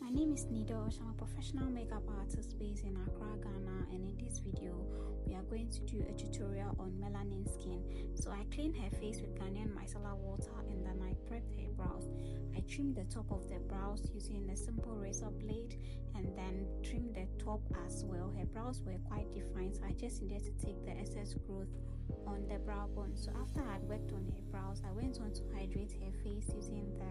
My name is Nidosh. I'm a professional makeup artist based in Accra, Ghana, and in this video we are going to do a tutorial on melanin skin. So I cleaned her face with Granite Micellar water and then I prepped her brows. I trimmed the top of the brows using a simple razor blade and then trimmed the top as well. Her brows were quite defined, so I just needed to take the excess growth on the brow bone. So after I had worked on her brows, I went on to hydrate her face using the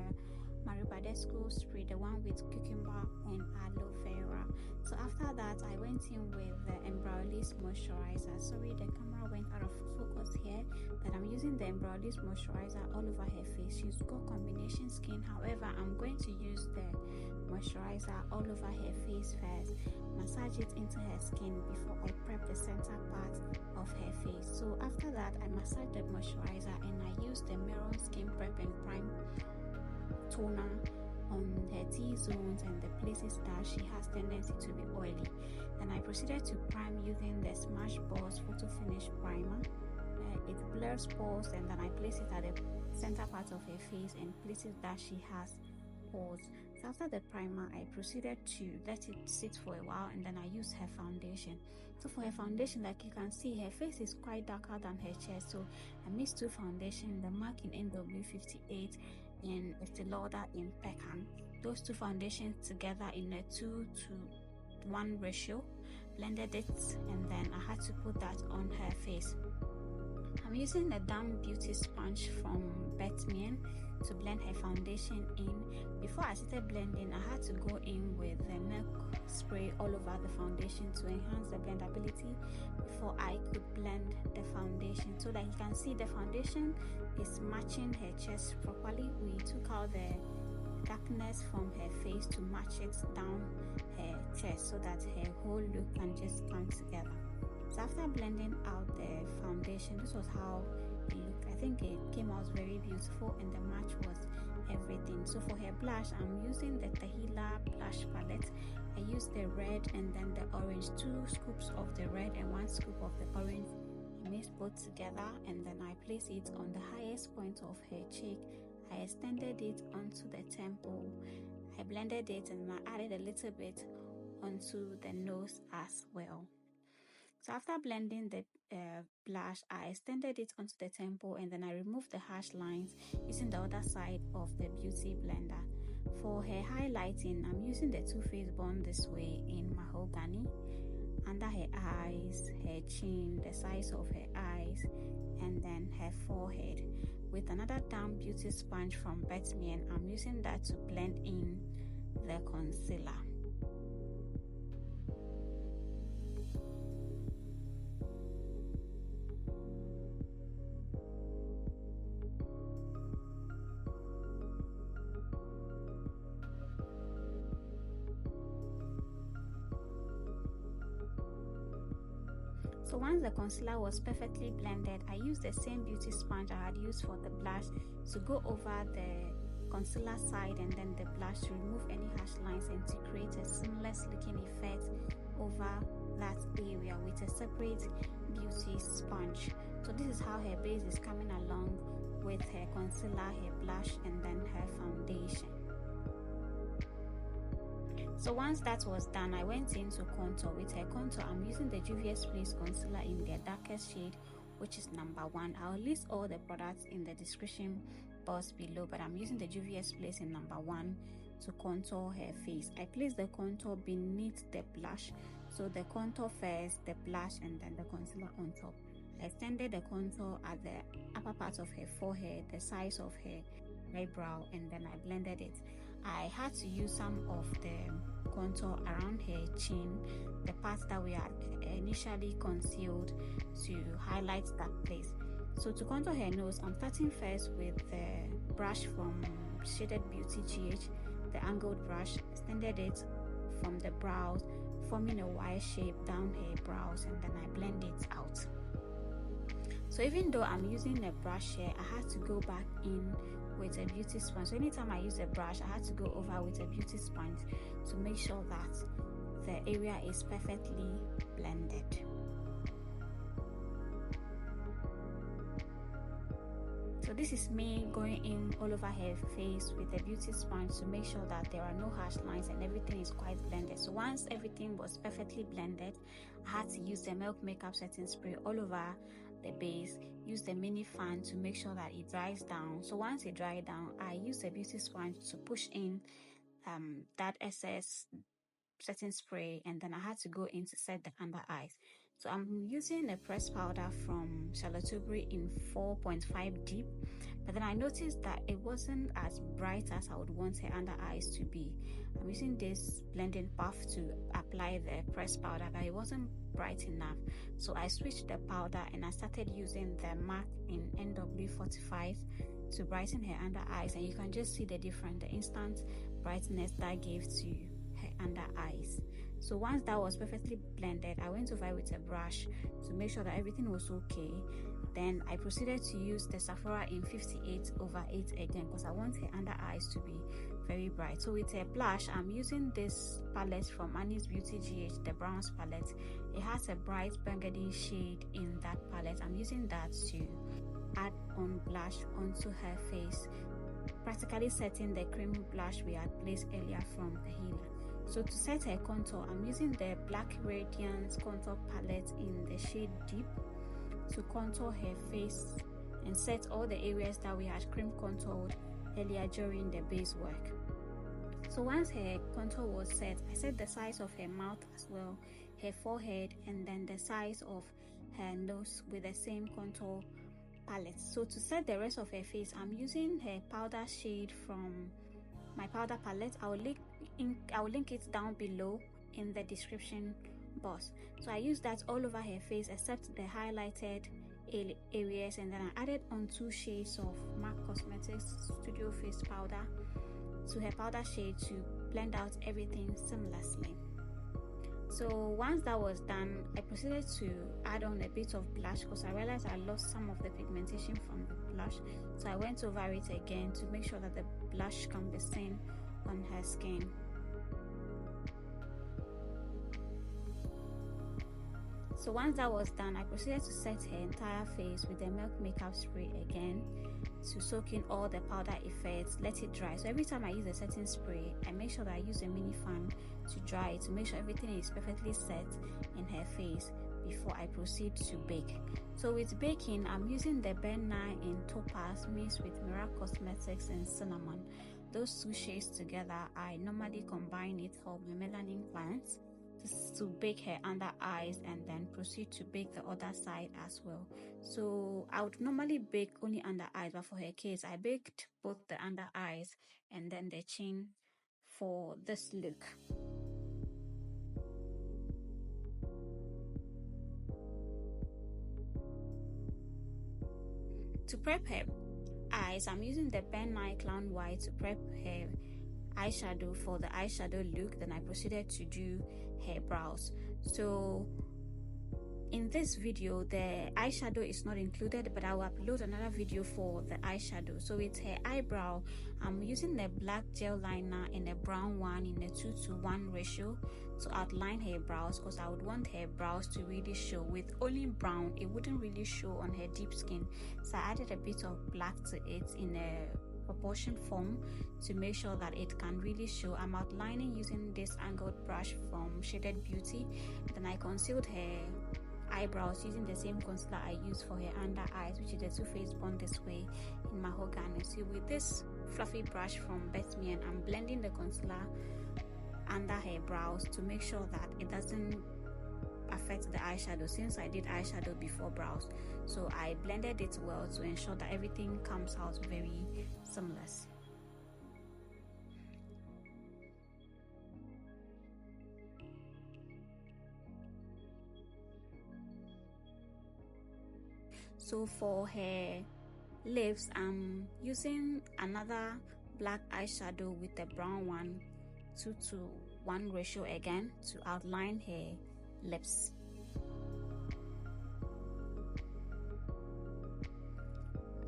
spray, the one with cucumber and aloe vera. So after that, I went in with the Embryolise moisturizer. Sorry, the camera went out of focus here, but I'm using the Embryolise moisturizer all over her face. She's got combination skin, however, I'm going to use the moisturizer all over her face first, massage it into her skin before I prep the center part of her face. So after that, I massage the moisturizer and I use the Mehron skin prep and prime toner on her T-zones and the places that she has tendency to be oily. Then I proceeded to prime using the Smashbox photo finish primer. It blurs pores and then I place it at the center part of her face and places that she has pores. So after the primer, I proceeded to let it sit for a while and then I used her foundation. So for her foundation, like you can see, her face is quite darker than her chest, so I mixed two foundations, the MAC in NW58 and Estée Lauder in pecan. Those two foundations together in a 2:1 ratio, blended it, and then I had to put that on her face. I'm using the damp beauty sponge from Mehron to blend her foundation in. Before I started blending, I had to go in with the milk spray all over the foundation to enhance the blendability before I could blend the foundation. So that you can see the foundation is matching her chest properly. We took out the darkness from her face to match it down her chest so that her whole look can just come together. So after blending out the foundation, this was how it looked. I think it came out very beautiful and the match was everything. So for her blush, I'm using the Tehila blush palette. I used the red and then the orange, 2 scoops of the red and 1 scoop of the orange. I mixed both together and then I placed it on the highest point of her cheek. I extended it onto the temple. I blended it and I added a little bit onto the nose as well. So after blending the blush, I extended it onto the temple and then I removed the harsh lines using the other side of the beauty blender. For her highlighting, I'm using the Too Faced Born This Way in mahogany under her eyes, her chin, the size of her eyes, and then her forehead. With another damp beauty sponge from Mehron, I'm using that to blend in the concealer. So once the concealer was perfectly blended, I used the same beauty sponge I had used for the blush to go over the concealer side and then the blush to remove any harsh lines and to create a seamless looking effect over that area with a separate beauty sponge. So this is how her base is coming along with her concealer, her blush, and then her foundation. So once that was done, I went into contour. With her contour, I'm using the Juvias concealer in their darkest shade, which is number 1. I'll list all the products in the description box below, but I'm using the Juvias in number 1 to contour her face. I place the contour beneath the blush, so the contour first, the blush, and then the concealer on top. I extended the contour at the upper part of her forehead, the size of her eyebrow, and then I blended it. I had to use some of the contour around her chin, the parts that we had initially concealed, to highlight that place. So to contour her nose, I'm starting first with the brush from Shaded Beauty GH, the angled brush, extended it from the brows, forming a Y shape down her brows, and then I blend it out. So even though I'm using a brush here, I had to go back in with a beauty sponge. So anytime I use a brush, I had to go over with a beauty sponge to make sure that the area is perfectly blended. So this is me going in all over her face with a beauty sponge to make sure that there are no harsh lines and everything is quite blended. So once everything was perfectly blended, I had to use the Milk Makeup setting spray all over the base, use the mini fan to make sure that it dries down. So once it dried down, I used the beauty sponge to push in that excess setting spray, and then I had to go in to set the under eyes. So I'm using a pressed powder from Charlotte Tilbury in 4.5 deep, but then I noticed that it wasn't as bright as I would want her under eyes to be. I'm using this blending puff to apply the pressed powder, but it wasn't bright enough. So I switched the powder and I started using the MAC in NW45 to brighten her under eyes, and you can just see the difference, the instant brightness that gave to her under eyes. So once that was perfectly blended, I went over with a brush to make sure that everything was okay. Then I proceeded to use the Sephora in 58/8 again because I want her under eyes to be very bright. So with a blush, I'm using this palette from Annie's Beauty GH, the bronze palette. It has a bright burgundy shade in that palette. I'm using that to add on blush onto her face, practically setting the cream blush we had placed earlier from Tehila. So to set her contour, I'm using the Black Radiance contour palette in the shade Deep to contour her face and set all the areas that we had cream contoured earlier during the base work. So once her contour was set, I set the size of her mouth as well, her forehead, and then the size of her nose with the same contour palette. So to set the rest of her face, I'm using her powder shade from my powder palette. I will link it down below in the description box. So I used that all over her face except the highlighted areas, and then I added on 2 shades of MAC Cosmetics Studio Face powder to her powder shade to blend out everything seamlessly. So once that was done, I proceeded to add on a bit of blush because I realized I lost some of the pigmentation from the blush. So I went over it again to make sure that the blush can be seen on her skin. So once that was done, I proceeded to set her entire face with the Milk Makeup spray again to soak in all the powder effects, let it dry. So every time I use a setting spray, I make sure that I use a mini fan to dry it, to make sure everything is perfectly set in her face before I proceed to bake. So with baking, I'm using the Ben 9 in Topaz mixed with Merak Cosmetics and Cinnamon. Those 2 shades together, I normally combine it for my melanin clients to bake her under eyes and then proceed to bake the other side as well. So I would normally bake only under eyes, but for her case, I baked both the under eyes and then the chin for this look. To prep her eyes, I'm using the Ben 9 Clown White to prep her eyeshadow for the eyeshadow look. Then I proceeded to do her brows. So in this video, the eyeshadow is not included, but I will upload another video for the eyeshadow. So with her eyebrow, I'm using the black gel liner and a brown one in a 2:1 ratio to outline her brows because I would want her brows to really show. With only brown, it wouldn't really show on her deep skin. So I added a bit of black to it in a proportion form to make sure that it can really show. I'm outlining using this angled brush from Shaded Beauty. Then I concealed her eyebrows using the same concealer I used for her under eyes, which is the Too Faced Born This Way in mahogany. So with this fluffy brush from Betmian, I'm blending the concealer under her brows to make sure that it doesn't affect the eyeshadow, since I did eyeshadow before brows. So I blended it well to ensure that everything comes out very seamless. So for her lips, I'm using another black eyeshadow with the brown one, 2:1 ratio again, to outline her lips.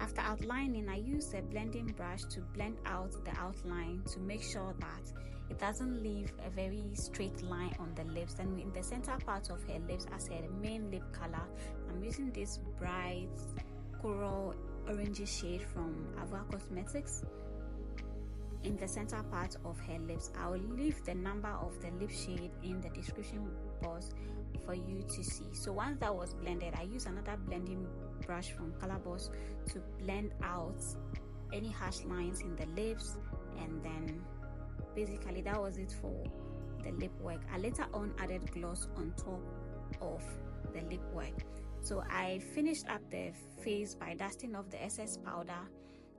After outlining, I use a blending brush to blend out the outline to make sure that it doesn't leave a very straight line on the lips. And in the center part of her lips as her main lip color, I'm using this bright coral orangey shade from Avour Cosmetics in the center part of her lips. I'll leave the number of the lip shade in the description box for you to see. So once that was blended, I used another blending brush from Colorbox to blend out any harsh lines in the lips, and then basically that was it for the lip work. I later on added gloss on top of the lip work. So I finished up the face by dusting off the excess powder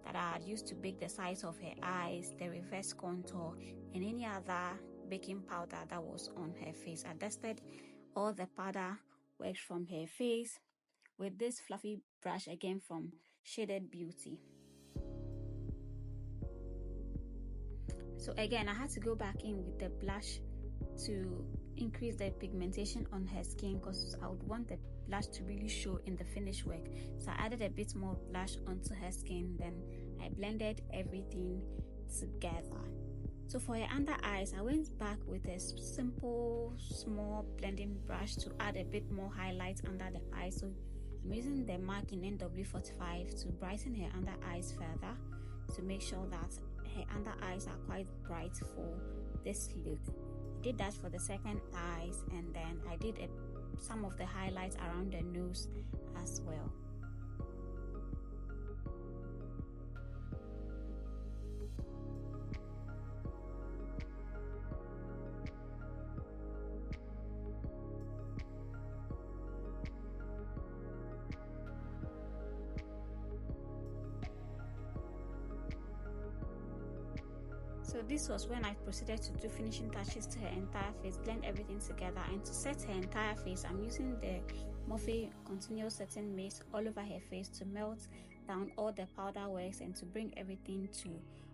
that I had used to bake the sides of her eyes, the reverse contour, and any other baking powder that was on her face. I dusted all the powder work from her face with this fluffy brush again from Shaded Beauty. So again, I had to go back in with the blush to increase the pigmentation on her skin, because I would want the blush to really show in the finished work. So I added a bit more blush onto her skin, then I blended everything together. So for her under eyes, I went back with a simple small blending brush to add a bit more highlight under the eyes. So I'm using the MAC in NW45 to brighten her under eyes further, to make sure that her under eyes are quite bright for this look. I did that for the second eyes, and then I did some of the highlights around the nose as well. So this was when I proceeded to do finishing touches to her entire face, blend everything together. And to set her entire face, I'm using the Morphe Continuous Setting Mist all over her face to melt down all the powder works and to bring everything to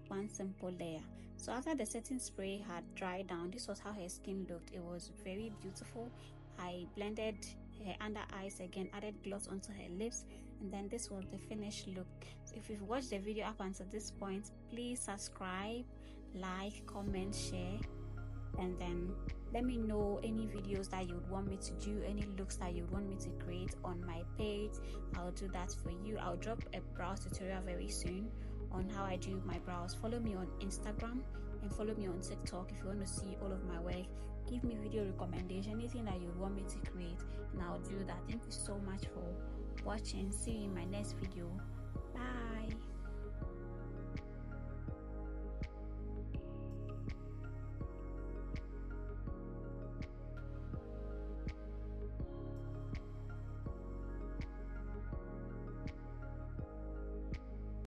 one simple layer. So after the setting spray had dried down, this was how her skin looked. It was very beautiful. I blended her under eyes again, added gloss onto her lips, and then this was the finished look. So if you've watched the video up until this point, please subscribe, like, comment, share, and then let me know any videos that you would want me to do, any looks that you would want me to create on my page. I'll do that for you. I'll drop a brows tutorial very soon on how I do my brows. Follow me on Instagram and follow me on TikTok if you want to see all of my work. Give me video recommendation, anything that you would want me to create, and I'll do that. Thank you so much for watching. See you in my next video. Bye.